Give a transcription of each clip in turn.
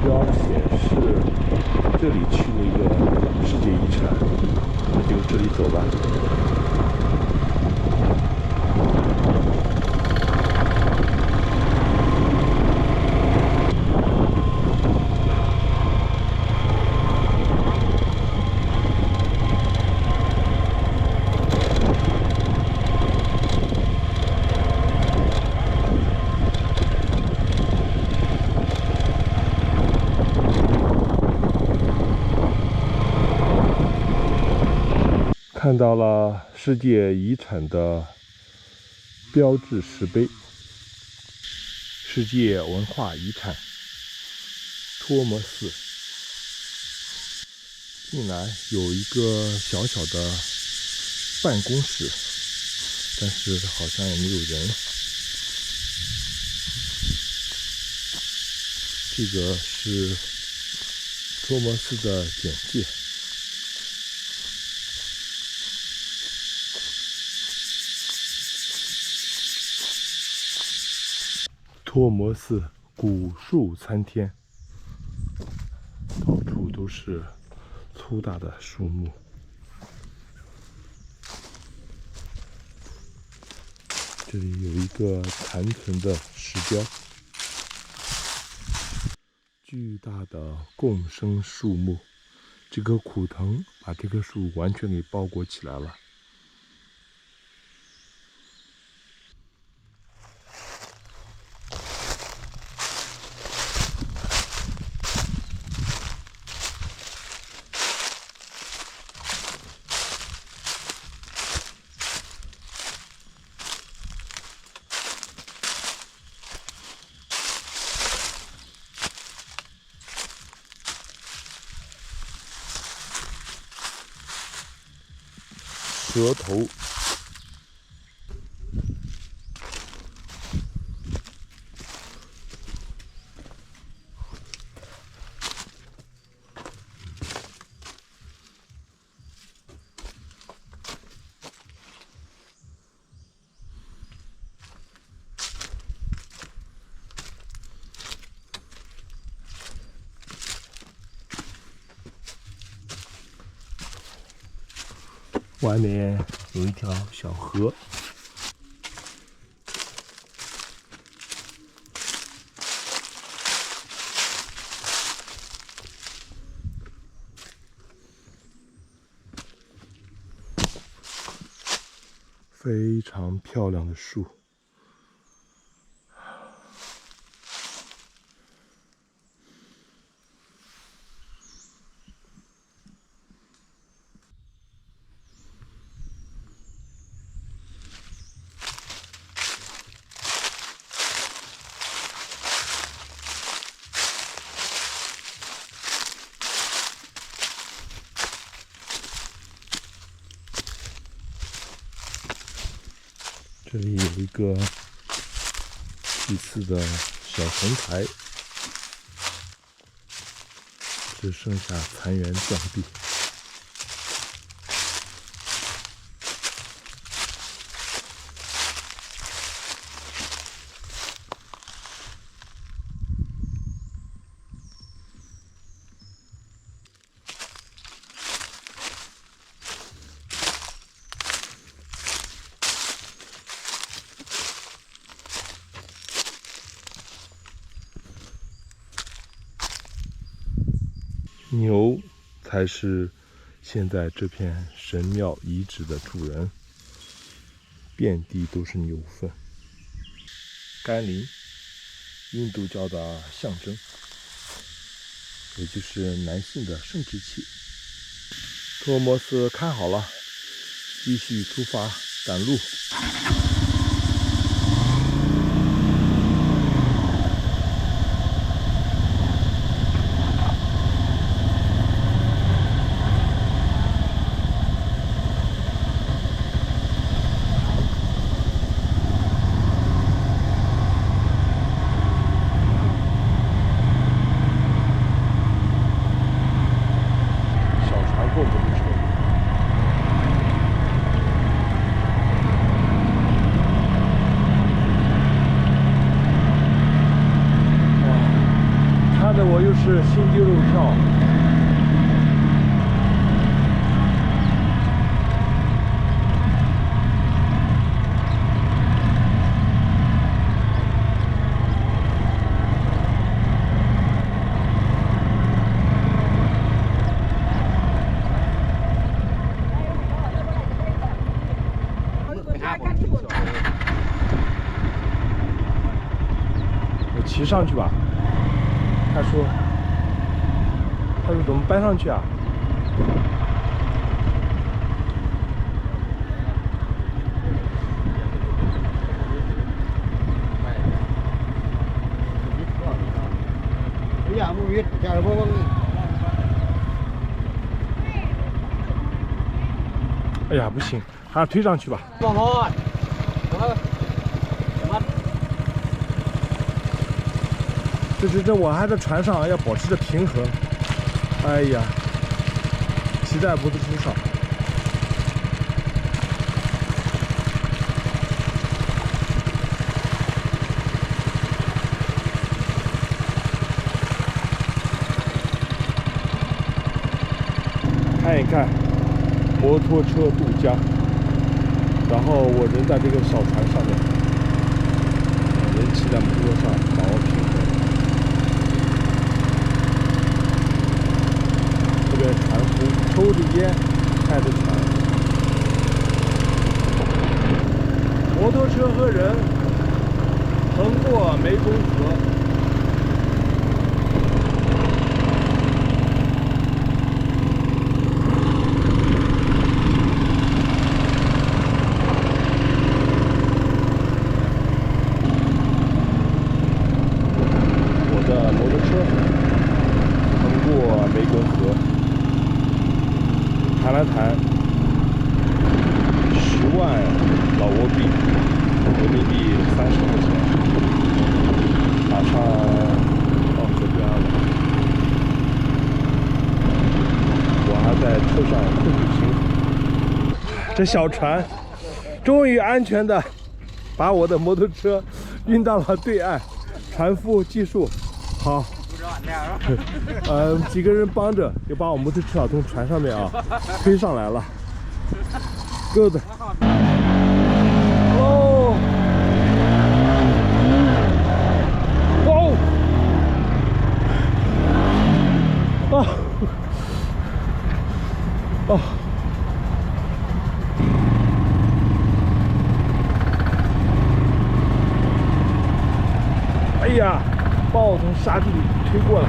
标显示这里去了一个世界遗产，那就这里走吧。看到了世界遗产的标志石碑，世界文化遗产托摩寺，进来有一个小小的办公室，但是好像也没有人。这个是托摩寺的简介。托摩寺古树参天，到处都是粗大的树木。这里有一个残存的石雕，巨大的共生树木，这棵苦藤把这棵树完全给包裹起来了。蛇头，外面有一条小河，非常漂亮的树。这里有一个祭祀的小神台，只剩下残垣断壁。牛才是现在这片神庙遗址的主人，遍地都是牛粪。甘霖，印度教的象征，也就是男性的生殖器。托摩斯看好了，继续出发赶路。看着我又是心惊肉跳。我骑上去吧。他说怎么搬上去啊？哎呀，不行，还是推上去吧。这我还在船上要保持着平衡。哎呀，骑在摩托车上。看一看摩托车渡江，然后我人在这个小船上面，人骑在摩托车上把握平衡。这边船夫抽着烟开着船，摩托车和人横过湄公河。谈10万老挝币，人民币30块钱，马上到这边了。我还在车上控制平衡。这小船终于安全的把我的摩托车运到了对岸，船夫技术好。几个人帮着，就把我摩托车从船上面推上来了。Good。哦，哦，哦，哦，哎呀，把我从沙地里推过来。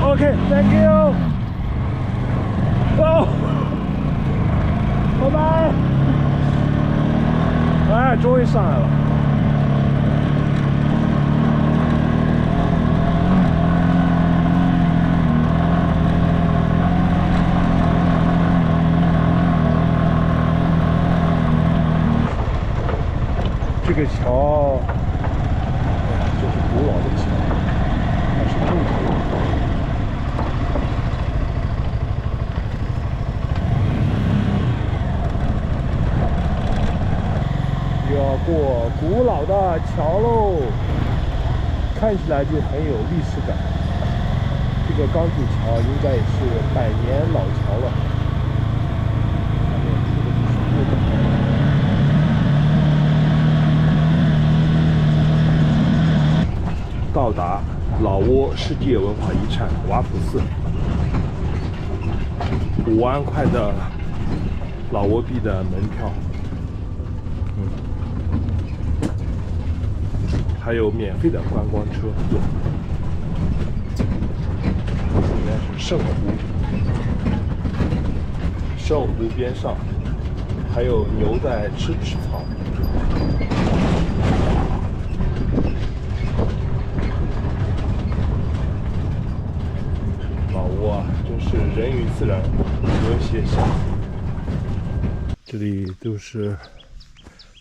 OK，Thank you。哦，拜拜。哎，终于上来了。这个桥，哎呀，这是古老的桥，它是木头的。要过古老的桥喽，看起来就很有历史感。这个钢柱桥应该也是100年老桥了。上面铺的是木头。到达老挝世界文化遗产瓦普寺，5万块的老挝币的门票。还有免费的观光车坐。应该是圣湖，圣湖边上还有牛在吃草。老挝真是人与自然和谐相处。这里都是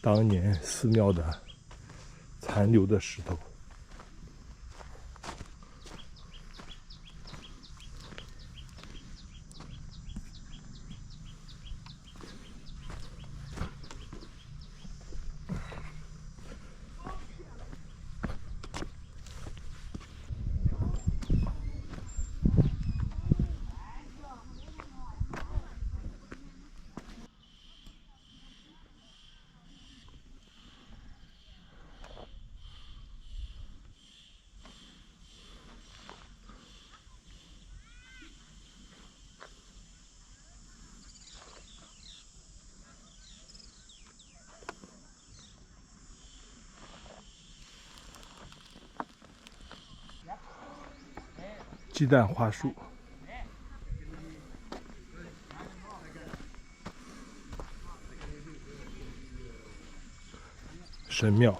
当年寺庙的残留的石头。鸡蛋花树。神庙，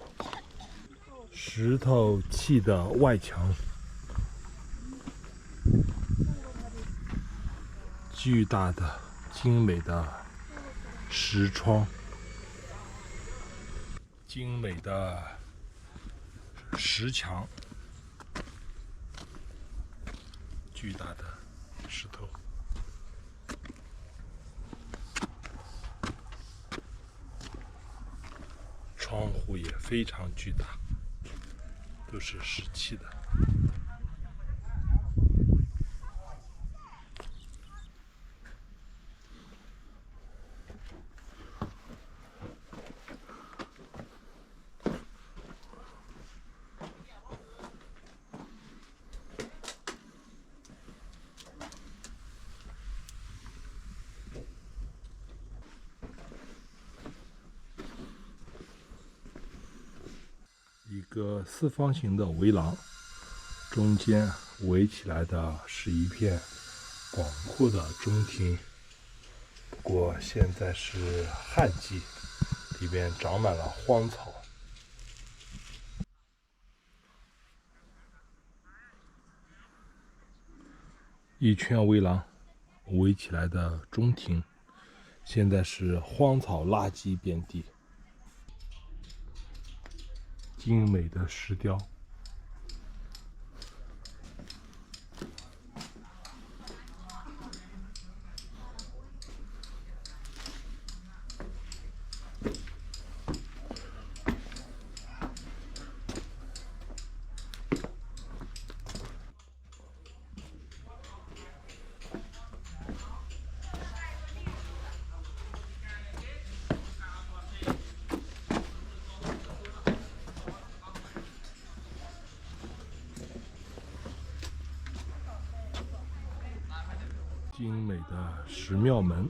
石头砌的外墙，巨大的、精美的石窗，精美的石墙，巨大的石头。窗户也非常巨大，都是石砌的。一个四方形的围廊，中间围起来的是一片广阔的中庭。不过现在是旱季，里边长满了荒草。一圈围廊围起来的中庭，现在是荒草垃圾遍地。精美的石雕，精美的石庙门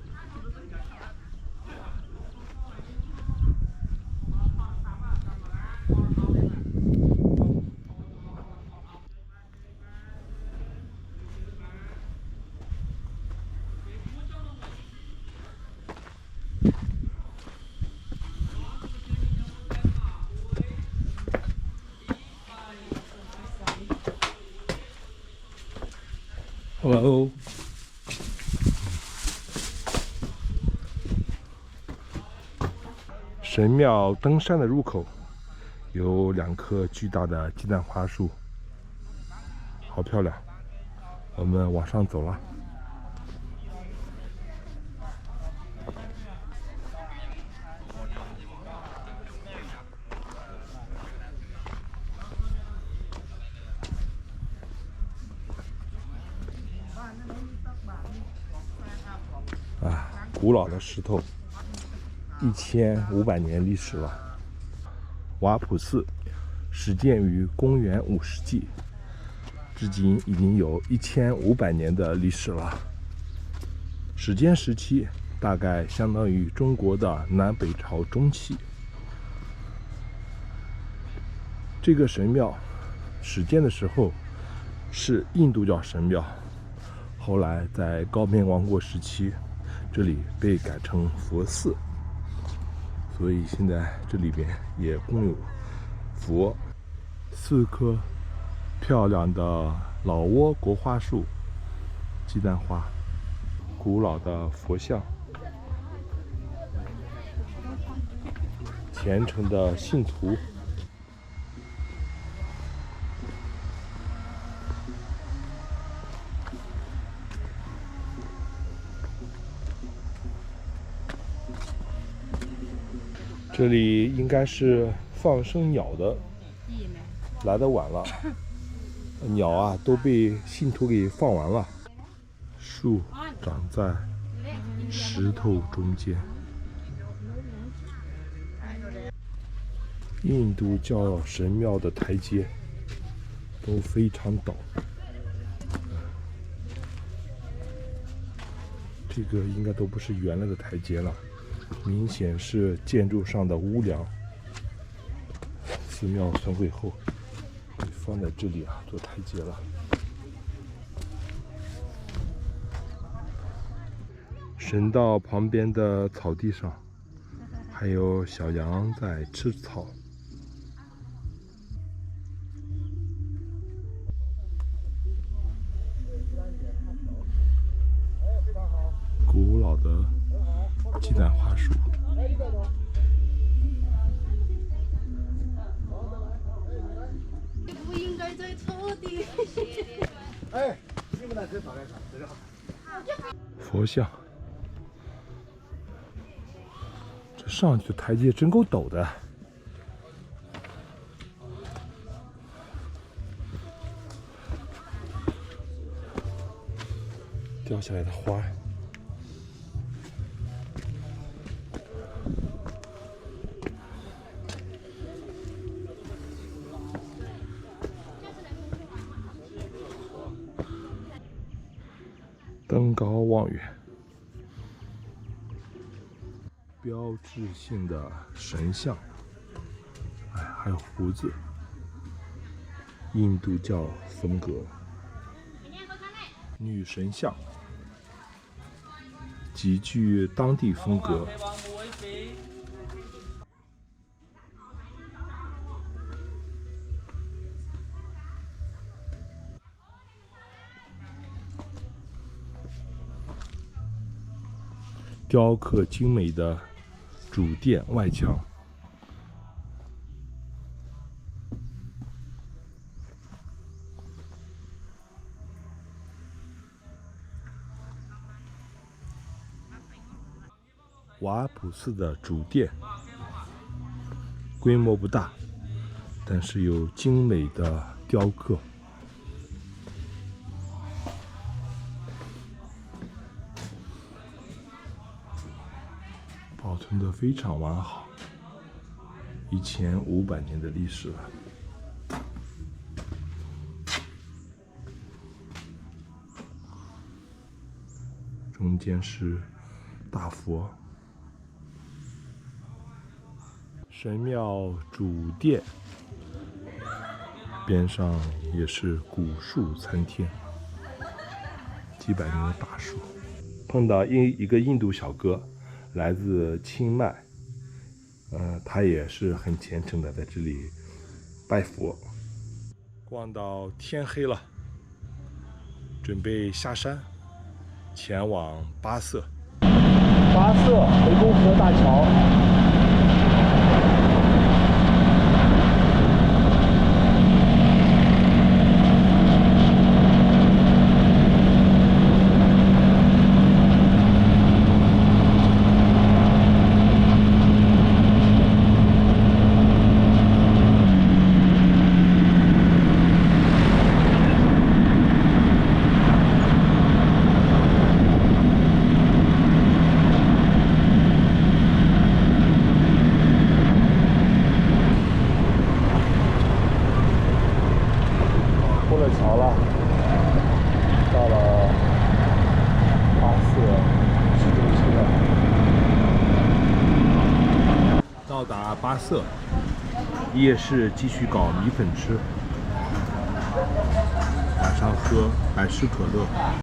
，Hello。神庙登山的入口有2棵巨大的鸡蛋花树，好漂亮。我们往上走了。古老的石头，1500年历史了。瓦普寺始建于公元5世纪，至今已经有1500年的历史了。始建时期大概相当于中国的南北朝中期。这个神庙始建的时候是印度教神庙，后来在高棉王国时期，这里被改成佛寺，所以现在这里边也供有佛4棵漂亮的老挝国花树、鸡蛋花、古老的佛像、虔诚的信徒。这里应该是放生鸟的，来得晚了，鸟啊都被信徒给放完了。树长在石头中间。印度教神庙的台阶都非常陡，这个应该都不是原来的台阶了，明显是建筑上的屋梁。寺庙损毁后，放在这里啊做台阶了。神道旁边的草地上，还有小羊在吃草。古老的鸡蛋花树。不应该在草地。哎，你们来这照来看，这个好。佛像，这上去的台阶真够陡的。掉下来的花。登高望远，标志性的神像，哎，还有胡子，印度教风格，女神像，极具当地风格。雕刻精美的主殿外墙，瓦普寺的主殿规模不大，但是有精美的雕刻。保存得非常完好，1500年的历史了。中间是大佛，神庙主殿边上也是古树参天，几百年的大树。碰到一个印度小哥。来自清迈，他也是很虔诚的，在这里拜佛。逛到天黑了，准备下山，前往巴色。巴色湄公河大桥。过了桥了，到了巴色市中心了。到达巴色夜市，继续搞米粉吃，晚上喝百事可乐。